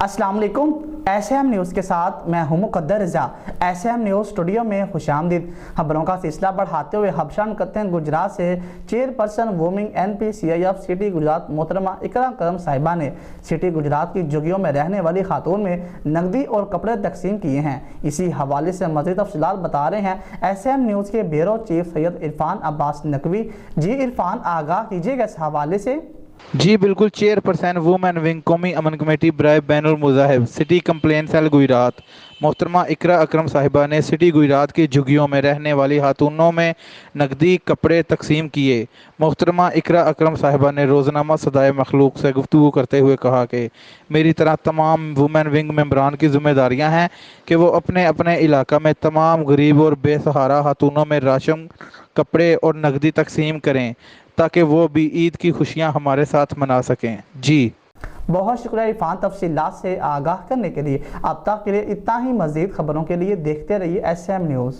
अस्सलाम वालेकुम। SM news के साथ मैं हूं मुकद्दर रज़ा। एसएम न्यूज़ स्टूडियो में खुशामदीद। खबरों का सिलसिला बढ़ाते हुए हबशान करते हैं गुजरात से। चेयरपर्सन वोमिंग NPCIF सिटी गुजरात मोहतरमा इकरा करम साहिबा ने सिटी गुजरात की झुग्गियों में रहने वाली खातून में नकदी और कपड़े तकसीम किए हैं। इसी हवाले से मज़ीद तफसीलात बता रहे हैं एसएम न्यूज़ के ब्यूरो चीफ सैयद इरफान अब्बास नकवी। जी इरफान, आगाह कीजिएगा इस हवाले से। जी बिल्कुल। चेयरपर्सन वुमेन विंग कौमी अमन कमेटी बराए बैनुल मुज़ाहिब सिटी कंप्लेन सेल गुजरात मोहतरमा इकरा अकरम साहिबा ने सिटी गुजरात की झुग्गियों में रहने वाली खातूनों में नकदी कपड़े तकसीम किए। मोहतरमा इकरा अकरम साहिबा ने रोज़नामा सदाए मखलूक से गुफ्तगू करते हुए कहा कि मेरी तरह तमाम वुमेन विंग मेंबरान की जिम्मेदारियां हैं कि वो अपने अपने इलाका में तमाम गरीब और बेसहारा खातूनों में राशन, कपड़े और नकदी तकसीम करें ताकि वो भी ईद की खुशियां हमारे साथ मना सकें। जी बहुत शुक्रिया इरफान, तफसीलात से आगाह करने के लिए। अब तक के लिए इतना ही। मज़ीद खबरों के लिए देखते रहिए एसएम न्यूज़।